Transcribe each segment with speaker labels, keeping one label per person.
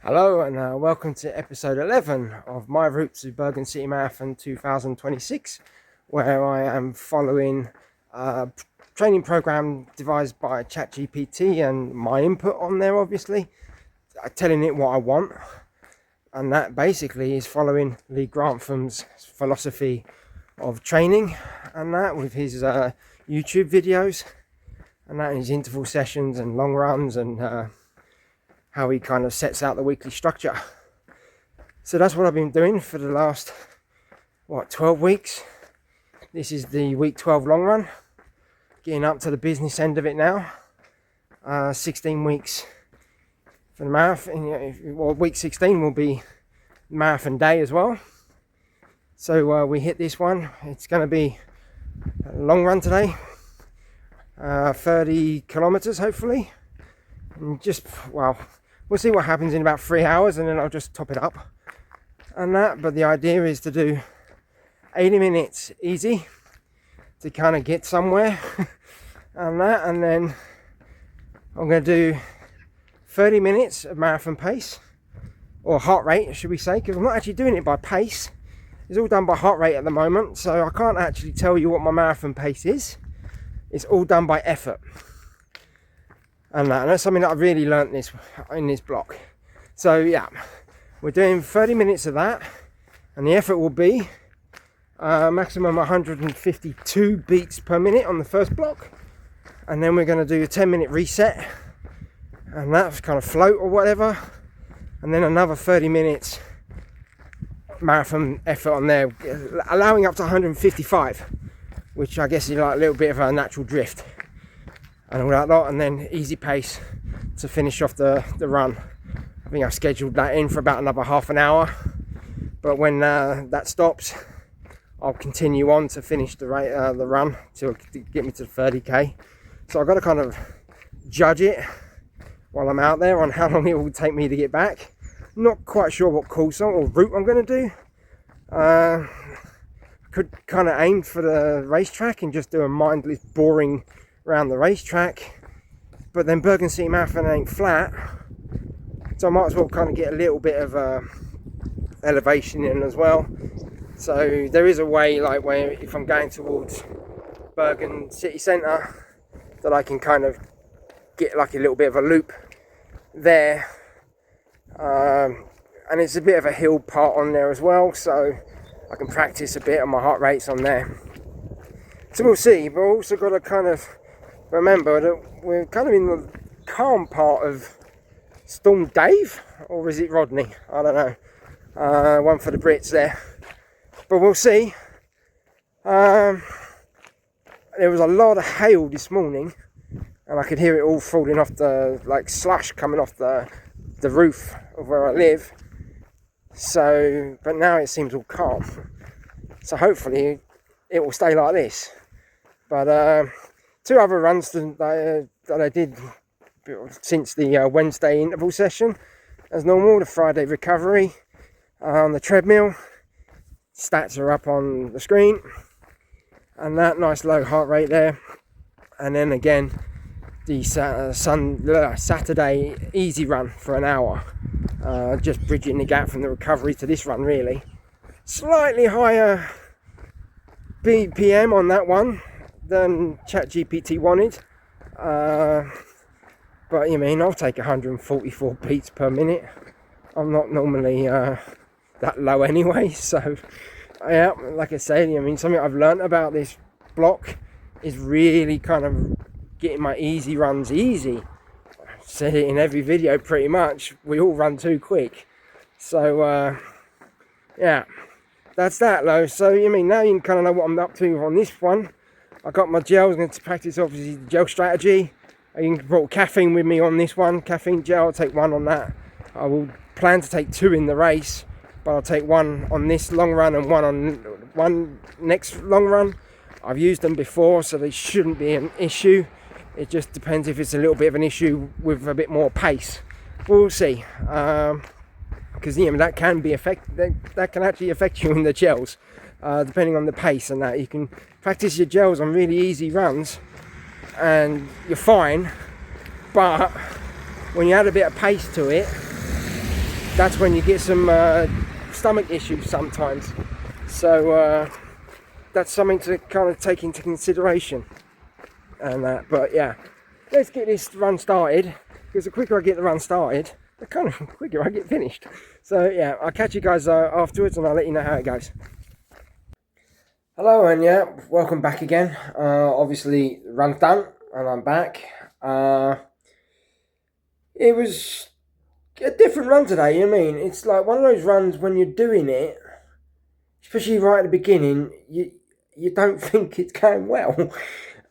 Speaker 1: Hello and welcome to episode 11 of my route to Bergen City Marathon 2026, where I am following a training program devised by chatgpt and my input on there, obviously, telling it what I want. And that basically is following Lee Grantham's philosophy of training, and that with his YouTube videos, and that in his interval sessions and long runs, and how he kind of sets out the weekly structure. So that's what I've been doing for the last 12 weeks. This is the week 12 long run, getting up to the business end of it now. 16 weeks for the marathon. Well, week 16 will be marathon day as well. So we hit this one. It's going to be a long run today, 30 kilometers hopefully, and we'll see what happens in about 3 hours, and then I'll just top it up and that. But the idea is to do 80 minutes easy to kind of get somewhere and that, and then I'm going to do 30 minutes of marathon pace, or heart rate should we say, because I'm not actually doing it by pace. It's all done by heart rate at the moment, so I can't actually tell you what my marathon pace is. It's all done by effort. And that's something that I've really learnt in this block. So yeah, we're doing 30 minutes of that, and the effort will be maximum 152 beats per minute on the first block, and then we're going to do a 10-minute reset, and that's kind of float or whatever, and then another 30 minutes marathon effort on there, allowing up to 155, which I guess is like a little bit of a natural drift and all that lot, and then easy pace to finish off the run. I think I've scheduled that in for about another half an hour, but when that stops, I'll continue on to finish the run to get me to 30k. So I've got to kind of judge it while I'm out there on how long it will take me to get back. Not quite sure what course or route I'm going to do. Could kind of aim for the racetrack and just do a mindless boring around the racetrack, but then Bergen City Marathon ain't flat, so I might as well kind of get a little bit of elevation in as well. So there is a way, like where if I'm going towards Bergen city centre, that I can kind of get like a little bit of a loop there, and it's a bit of a hill part on there as well, so I can practice a bit on my heart rates on there. So we'll see, but also got to kind of remember that we're kind of in the calm part of Storm Dave, or is it Rodney? I don't know. One for the Brits there, but we'll see. There was a lot of hail this morning, and I could hear it all falling off like slush coming off the roof of where I live. So, but now it seems all calm. So hopefully it will stay like this. But two other runs that I did since the Wednesday interval session, as normal, the Friday recovery on the treadmill. Stats are up on the screen, and that nice low heart rate there. And then again, the Saturday easy run for an hour, just bridging the gap from the recovery to this run really. Slightly higher BPM on that one than ChatGPT wanted, but you mean I'll take 144 beats per minute. I'm not normally that low anyway, so yeah, like I said, I mean, something I've learnt about this block is really kind of getting my easy runs easy. I've said it in every video pretty much, we all run too quick. So yeah, that's that though. So you mean now you kind of know what I'm up to on this one. I got my gels, going to practice obviously the gel strategy. I brought caffeine with me on this one, caffeine gel. I'll take one on that. I will plan to take two in the race, but I'll take one on this long run and one next long run. I've used them before, so they shouldn't be an issue. It just depends if it's a little bit of an issue with a bit more pace. We'll see, because that can be that can actually affect you in the gels, depending on the pace and that. You can practice your gels on really easy runs, and you're fine. But when you add a bit of pace to it, that's when you get some stomach issues sometimes. So that's something to kind of take into consideration. And but yeah, let's get this run started, because the quicker I get the run started, the kind of quicker I get finished. So yeah, I'll catch you guys afterwards, and I'll let you know how it goes. Hello, and yeah, welcome back again. Obviously, run's done, and I'm back. It was a different run today, you know what I mean? It's like one of those runs when you're doing it, especially right at the beginning, you don't think it's going well.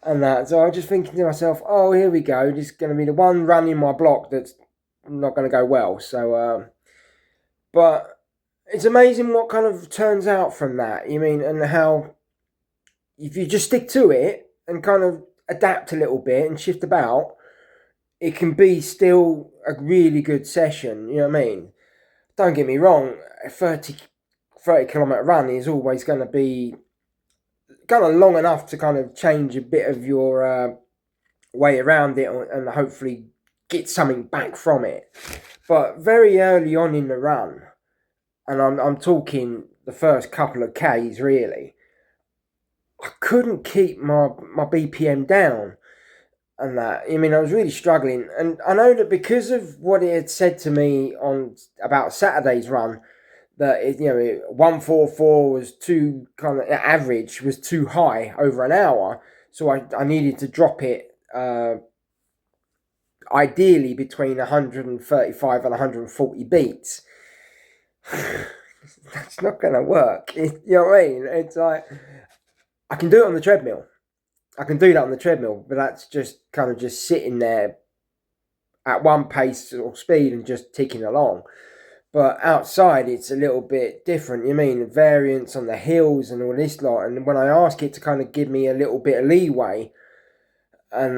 Speaker 1: And that, so I was just thinking to myself, oh, here we go, this is going to be the one run in my block that's not going to go well. So, but it's amazing what kind of turns out from that, you mean, and how if you just stick to it and kind of adapt a little bit and shift about, it can be still a really good session, you know what I mean? Don't get me wrong, a 30 kilometre run is always going to be kind of long enough to kind of change a bit of your way around it and hopefully get something back from it. But very early on in the run, and I'm talking the first couple of Ks really, I couldn't keep my BPM down. And that, I mean, I was really struggling, and I know that because of what it had said to me on about Saturday's run, that 144 was too kind of average, was too high over an hour, so I needed to drop it ideally between 135 and 140 beats. That's not going to work. You know what I mean? It's like I can do it on the treadmill. I can do that on the treadmill, but that's just kind of just sitting there at one pace or speed and just ticking along. But outside, it's a little bit different. You mean variance on the hills and all this lot. And when I ask it to kind of give me a little bit of leeway, and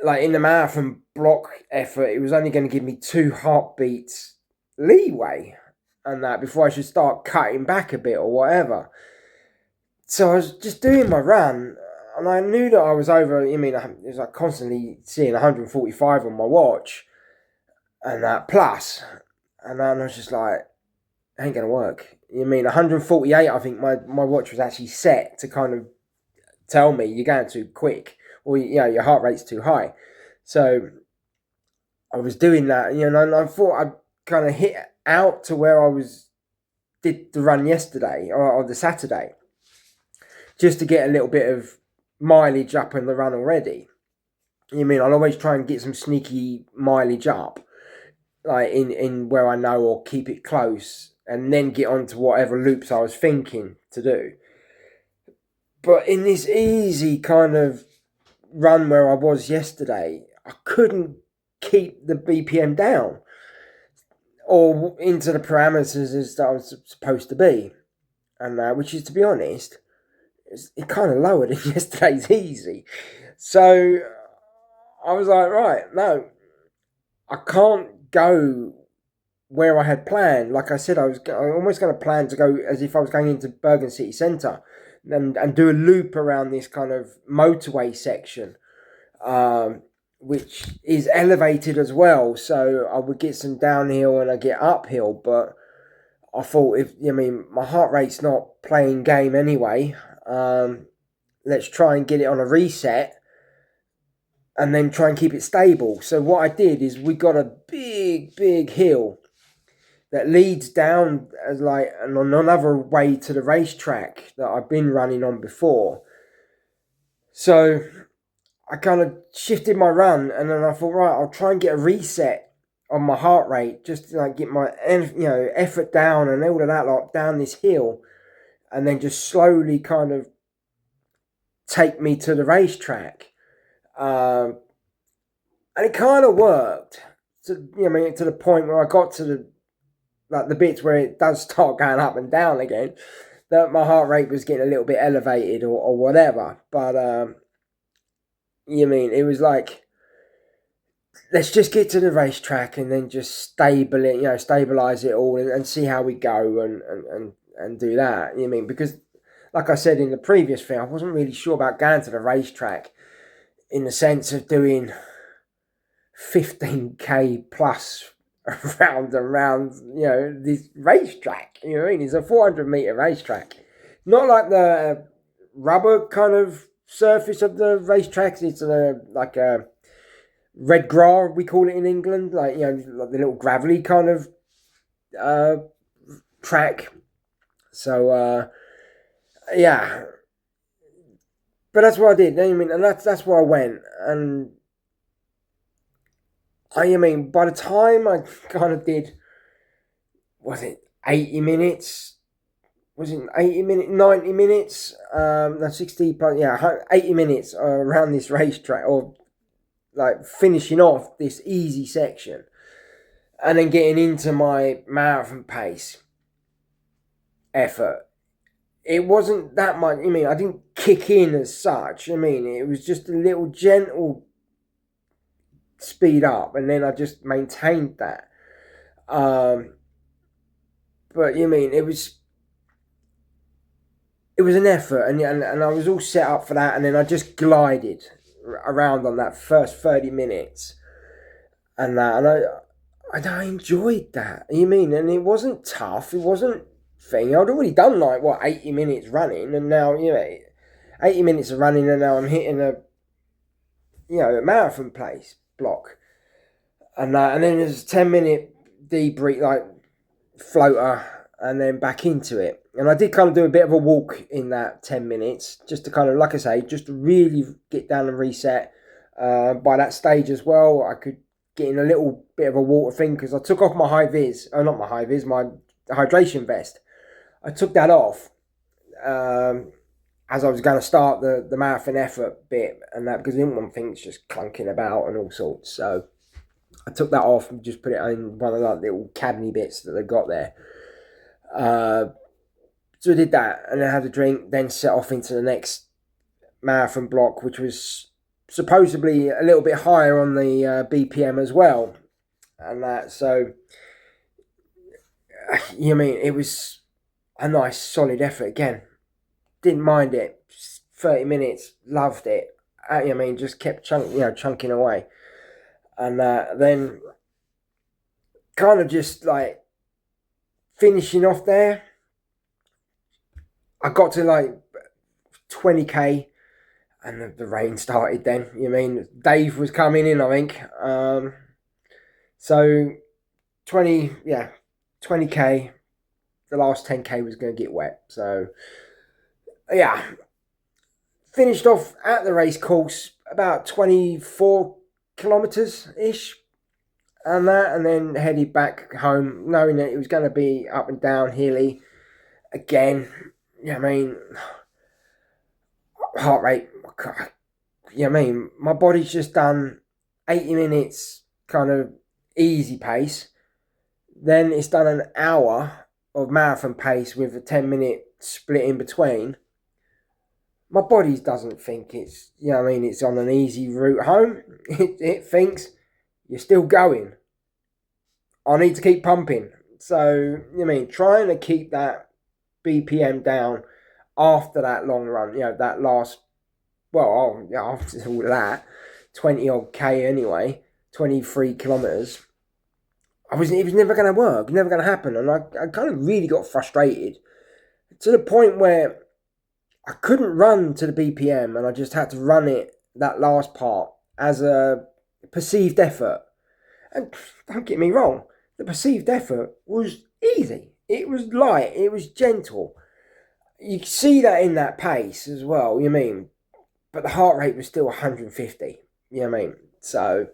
Speaker 1: like in the marathon block effort, it was only going to give me 2 heartbeats leeway, and that before I should start cutting back a bit or whatever. So I was just doing my run. And I knew that I was over, it was like constantly seeing 145 on my watch, and that plus. And then I was just like, it ain't going to work. 148, I think my watch was actually set to kind of tell me you're going too quick, or, your heart rate's too high. So I was doing that, and I thought I'd kind of hit out to where I did the run yesterday, or the Saturday, just to get a little bit of mileage up in the run already. I'll always try and get some sneaky mileage up, like in where I know, or keep it close, and then get on to whatever loops I was thinking to do. But in this easy kind of run where I was yesterday, I couldn't keep the BPM down or into the parameters as I was supposed to be, and which is, to be honest, it kind of lowered in yesterday's easy. So I was like, right, no, I can't go where I had planned. Like I said, I was almost going to plan to go as if I was going into Bergen city centre and do a loop around this kind of motorway section, which is elevated as well. So I would get some downhill and I get uphill, but I thought, my heart rate's not playing game anyway. Let's try and get it on a reset and then try and keep it stable. So what I did is we got a big hill that leads down as like on another way to the racetrack that I've been running on before. So I kind of shifted my run, and then I thought, right, I'll try and get a reset on my heart rate, just to like get my effort down and all of that like down this hill, and then just slowly kind of take me to the racetrack. And it kind of worked. To the point where I got to the bits where it does start going up and down again, that my heart rate was getting a little bit elevated or whatever. But it was like, let's just get to the racetrack and then just stabilize it all and see how we go and do that. Because like I said in the previous thing, I wasn't really sure about going to the racetrack in the sense of doing 15k plus around and round, this racetrack. You know what I mean? It's a 400-meter racetrack. Not like the rubber kind of surface of the racetracks. It's like a red grass, we call it in England, like like the little gravelly kind of track. So yeah, but that's what I did. I mean, and that's where I went. And I mean, by the time I kind of did, was it 80 minutes? Was it 80 minutes, 90 minutes? No, 60, but yeah, 80 minutes around this racetrack, or like finishing off this easy section and then getting into my marathon pace effort. It wasn't that much. I mean, I didn't kick in as such. I mean, it was just a little gentle speed up, and then I just maintained that. But you mean it was an effort, and I was all set up for that, and then I just glided around on that first 30 minutes, and I enjoyed that. You mean, and it wasn't tough. It wasn't thing. I'd already done like 80 minutes running, and now 80 minutes of running, and now I'm hitting a marathon pace block, and then there's a 10-minute debrief, like floater, and then back into it. And I did kind of do a bit of a walk in that 10 minutes, just to kind of, like I say, just to really get down and reset. By that stage as well, I could get in a little bit of a water thing, because I took off my my hydration vest. I took that off as I was going to start the marathon effort bit, and that because I didn't want things just clunking about and all sorts. So I took that off and just put it in one of the little cabiny bits that they've got there. So I did that, and then had a drink, then set off into the next marathon block, which was supposedly a little bit higher on the BPM as well. And that, so, it was a nice solid effort again. Didn't mind it. 30 minutes, loved it. Just kept chunking away. And then kind of just like finishing off there, I got to like 20k, and the rain started then. Dave was coming in, I think. So 20k, the last 10k was going to get wet. So yeah, finished off at the race course about 24 kilometers ish, and then headed back home, knowing that it was going to be up and down hilly again. Heart rate, my body's just done 80 minutes kind of easy pace, then it's done an hour of marathon pace with a 10-minute split in between. My body doesn't think it's, it's on an easy route home. It thinks you're still going. I need to keep pumping. So, trying to keep that BPM down after that long run, that last, after all that, 20 odd K anyway, 23 kilometres, it was never going to work, never going to happen. And I kind of really got frustrated to the point where I couldn't run to the BPM, and I just had to run it, that last part, as a perceived effort. And don't get me wrong, the perceived effort was easy. It was light. It was gentle. You see that in that pace as well, but the heart rate was still 150, So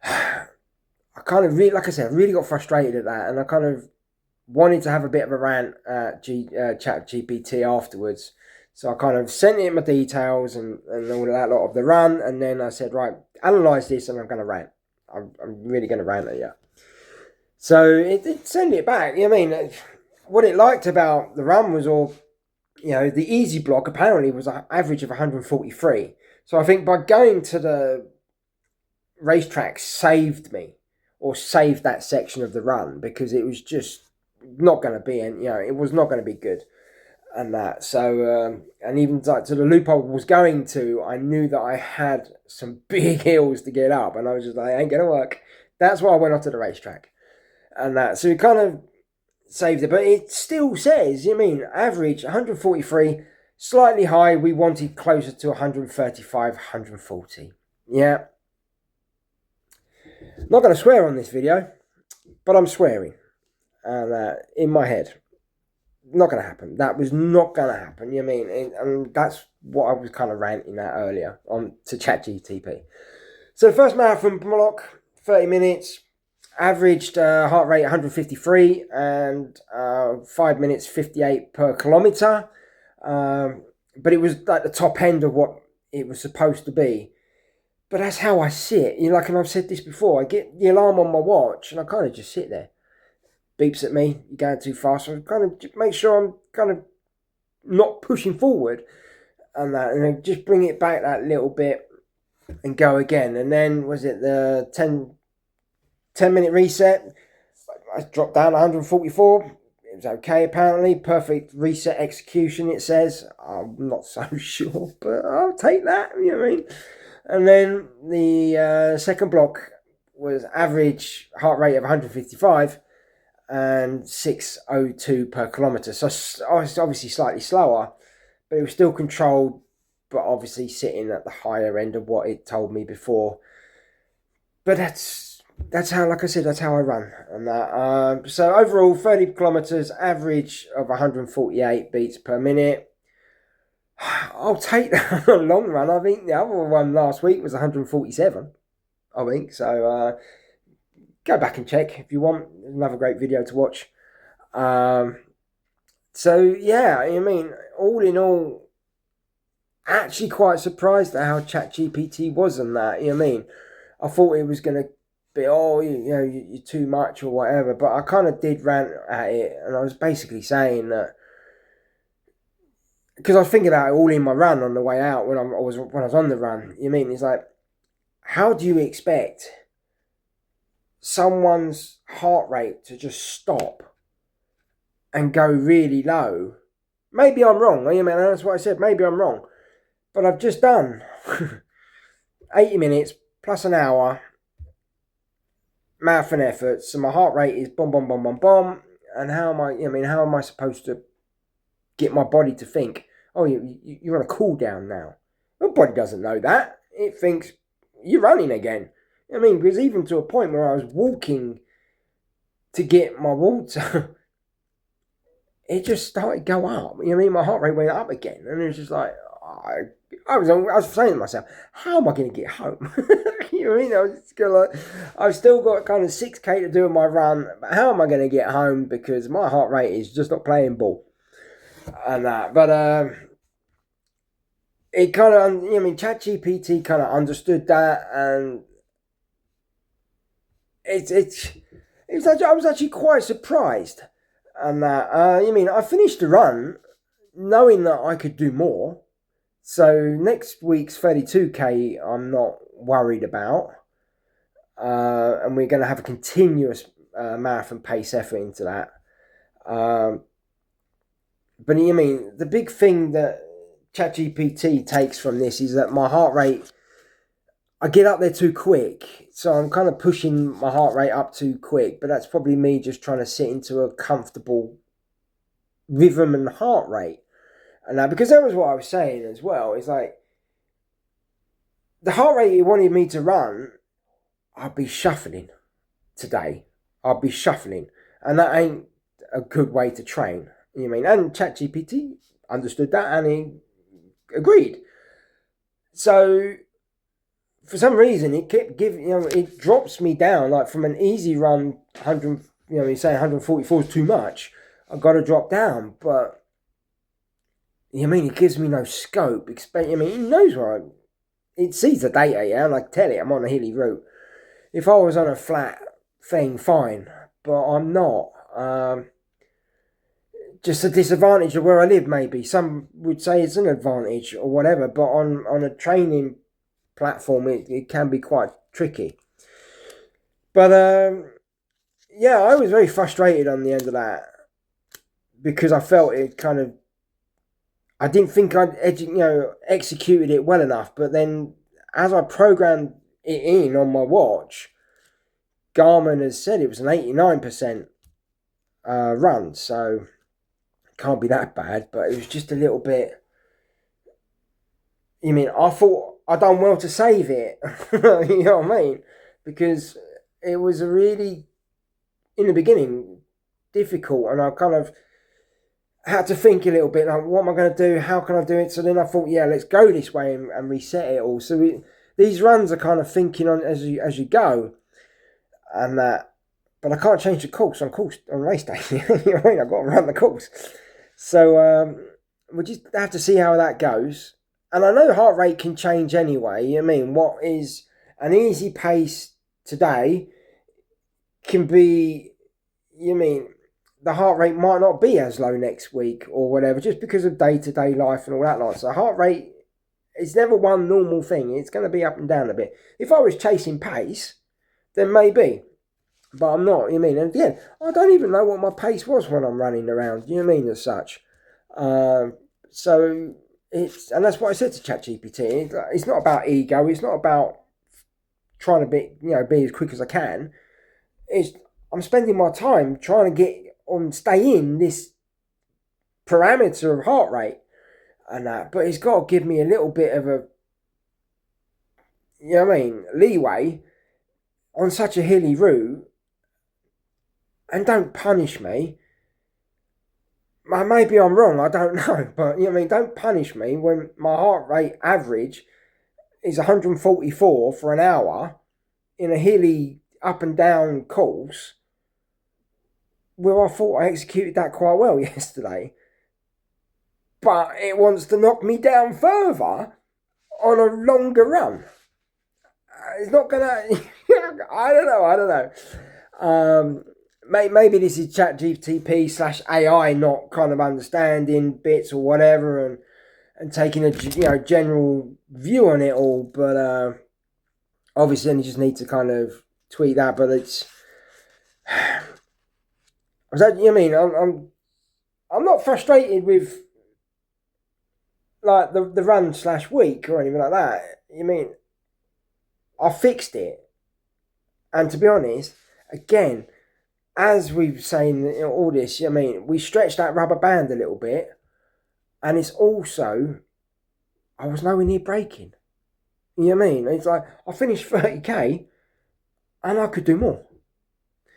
Speaker 1: I kind of really, like I said, I really got frustrated at that, and I kind of wanted to have a bit of a rant at chatgpt afterwards. So I kind of sent it my details and all of that lot of the run, and then I said, right, analyse this, and I'm going to rant. I'm really going to rant at you. So it sent it back. What it liked about the run was the easy block apparently was an average of 143. So I think by going to the racetrack saved that section of the run, because it was just not going to be, it was not going to be good. And that, so, and even like to the loop I was going to, I knew that I had some big hills to get up, and I was just like, ain't going to work. That's why I went off to the racetrack. And that, so it kind of saved it. But it still says, average 143, slightly high. We wanted closer to 135, 140. Yeah. Not going to swear on this video, but I'm swearing. And in my head. Not going to happen. That was not going to happen. And that's what I was kind of ranting at earlier on to chatgpt. So first marathon block, 30 minutes, averaged heart rate 153 and 5 minutes 58 per kilometre. But it was like the top end of what it was supposed to be. But that's how I sit. And I've said this before, I get the alarm on my watch and I kind of just sit there. Beeps at me, you're going too fast. So I kind of make sure I'm kind of not pushing forward and that, and then just bring it back that little bit and go again. And then was it the 10 minute reset? I dropped down 144. It was okay apparently. Perfect reset execution, it says. I'm not so sure, but I'll take that. You know what I mean? And then the second block was average heart rate of 155. And 6:02 per kilometre. So it's obviously slightly slower, but it was still controlled, but obviously sitting at the higher end of what it told me before. But that's how, like I said, that's how I run. And that. So overall, 30 kilometres, average of 148 beats per minute. I'll take that on a long run. I think the other one last week was 147. I think so. Go back and check if you want. Another great video to watch. So yeah, all in all, actually quite surprised at how chatgpt was on that. I thought it was going to be, you're too much or whatever, but I kind of did rant at it, and I was basically saying that because I was thinking about it all in my run on the way out when I was on the run. It's like, how do you expect someone's heart rate to just stop and go really low? Maybe I'm wrong. That's what I said. Maybe I'm wrong. But I've just done 80 minutes plus an hour marathon effort. So my heart rate is bomb, bomb, bomb, bomb, bomb. And how am I supposed to get my body to think, oh, you're on a cool down now? My body doesn't know that. It thinks you're running again. Because even to a point where I was walking to get my water, it just started to go up. My heart rate went up again. And it was just like, I was saying to myself, how am I going to get home? I've still got kind of 6K to do in my run, but how am I going to get home? Because my heart rate is just not playing ball. And that. But it kind of, chatgpt kind of understood that, and I was actually quite surprised. And that, I finished the run knowing that I could do more. So next week's 32K, I'm not worried about. And we're going to have a continuous marathon pace effort into that. But the big thing that chatgpt takes from this is that my heart rate, I get up there too quick. So I'm kind of pushing my heart rate up too quick. But that's probably me just trying to sit into a comfortable rhythm and heart rate. And that, because that was what I was saying as well. It's like, the heart rate you wanted me to run, I'll be shuffling today. I'll be shuffling. And that ain't a good way to train. And chatgpt understood that and he agreed. So for some reason it kept giving, it drops me down, like from an easy run 100, you're saying 144 is too much, I've got to drop down. But it gives me no scope. It knows where it sees the data, and I tell it I'm on a hilly route. If I was on a flat thing, fine, but I'm not. Just a disadvantage of where I live, maybe. Some would say it's an advantage or whatever, but on a training platform, it can be quite tricky. But yeah, I was very frustrated on the end of that because I felt it kind of, I didn't think I'd executed it well enough. But then as I programmed it in on my watch, Garmin has said it was an 89% run, so can't be that bad. But it was just a little bit. I thought I'd done well to save it. You know what I mean? Because it was a really, in the beginning, difficult, and I kind of had to think a little bit, like, what am I going to do? How can I do it? So then I thought, yeah, let's go this way and reset it all. So these runs are kind of thinking on as you go, and that. But I can't change the course on race day. You know what I mean? I've got to run the course. So we just have to see how that goes. And I know heart rate can change anyway. What is an easy pace today can be, the heart rate might not be as low next week or whatever, just because of day-to-day life and all that lot. So heart rate is never one normal thing. It's going to be up and down a bit. If I was chasing pace, then maybe. But I'm not, And again, I don't even know what my pace was when I'm running around, as such. So and that's what I said to ChatGPT. It's not about ego. It's not about trying to be as quick as I can. I'm spending my time trying to stay in this parameter of heart rate and that. But it's got to give me a little bit of a, leeway on such a hilly route. And don't punish me. Maybe I'm wrong, I don't know. But, don't punish me when my heart rate average is 144 for an hour in a hilly up and down course, where I thought I executed that quite well yesterday. But it wants to knock me down further on a longer run. It's not going to... I don't know. Maybe this is chatgpt/AI not kind of understanding bits or whatever and taking a general view on it all. But obviously, then you just need to kind of tweak that. But it's... I'm not frustrated with like the run/week or anything like that. I fixed it, and to be honest, again, as we've saying all this, we stretched that rubber band a little bit, and it's also, I was nowhere near breaking. It's like I finished 30k, and I could do more.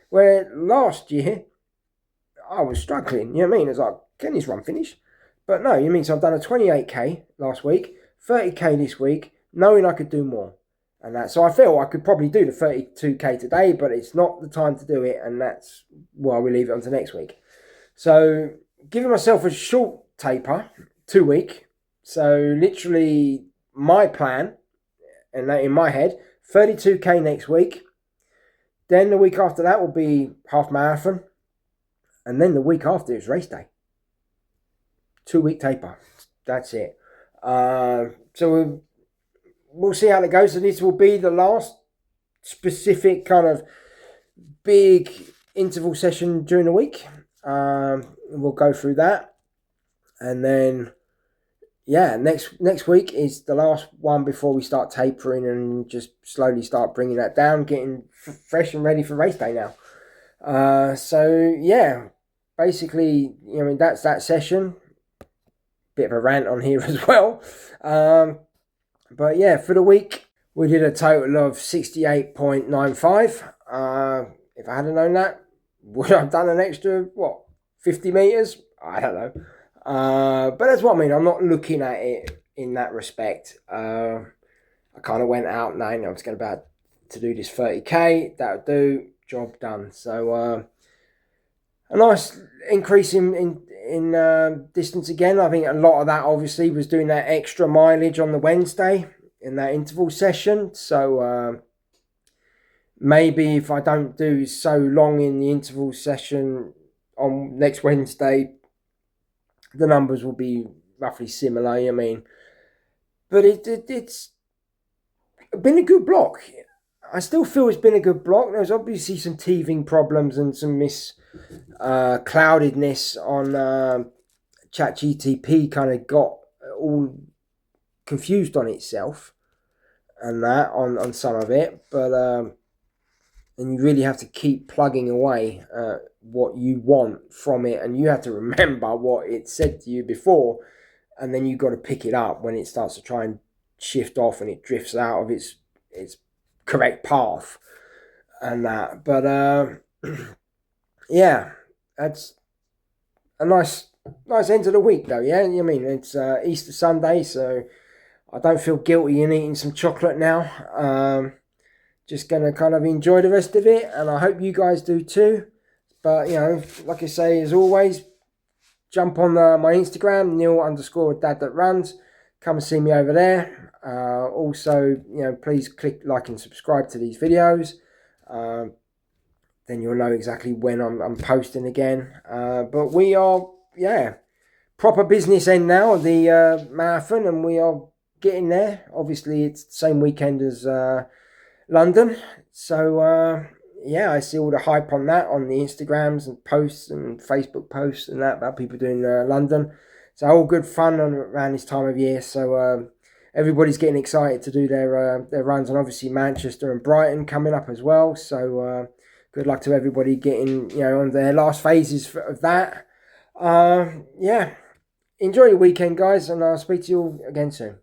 Speaker 1: Where last year, I was struggling. It's like, can this run finish? But no, so I've done a 28k last week, 30k this week, knowing I could do more. And that, so I feel I could probably do the 32k today, but it's not the time to do it, and that's why we leave it on to next week. So giving myself a short taper, 2 week. So literally my plan, and that in my head, 32k next week. Then the week after that will be half marathon, and then the week after is race day. 2 week taper. That's it. So we'll see how it goes. And this will be the last specific kind of big interval session during the week. We'll go through that. And then, next week is the last one before we start tapering and just slowly start bringing that down, getting fresh and ready for race day now. Basically, that's that session. Bit of a rant on here as well. But yeah, for the week, we did a total of 68.95. If I hadn't known that, would I have done an extra, 50 metres? I don't know. But that's what I mean. I'm not looking at it in that respect. I kind of went out knowing I was going to do this 30k. That'll do. Job done. So a nice increase in distance again. I think a lot of that obviously was doing that extra mileage on the Wednesday in that interval session. So maybe if I don't do so long in the interval session on next Wednesday, the numbers will be roughly similar. But it's been a good block. I still feel it's been a good block. There's obviously some teething problems and some cloudedness on ChatGPT, kind of got all confused on itself and that on some of it. But and you really have to keep plugging away what you want from it, and you have to remember what it said to you before, and then you've got to pick it up when it starts to try and shift off and it drifts out of its correct path and that. But yeah, that's a nice end of the week though. Yeah, I mean, it's Easter Sunday, so I don't feel guilty in eating some chocolate now. Just gonna kind of enjoy the rest of it, and I hope you guys do too. But like I say, as always, jump on my Instagram, Neil_dad_that_runs. Come and see me over there. Also, please click like and subscribe to these videos. Then you'll know exactly when I'm posting again. But we are, proper business end now of the marathon, and we are getting there. Obviously, it's the same weekend as London, so I see all the hype on that on the Instagrams and posts and Facebook posts and that about people doing London. So all good fun around this time of year. So everybody's getting excited to do their runs, and obviously Manchester and Brighton coming up as well. So good luck to everybody getting on their last phases of that. Enjoy your weekend, guys, and I'll speak to you all again soon.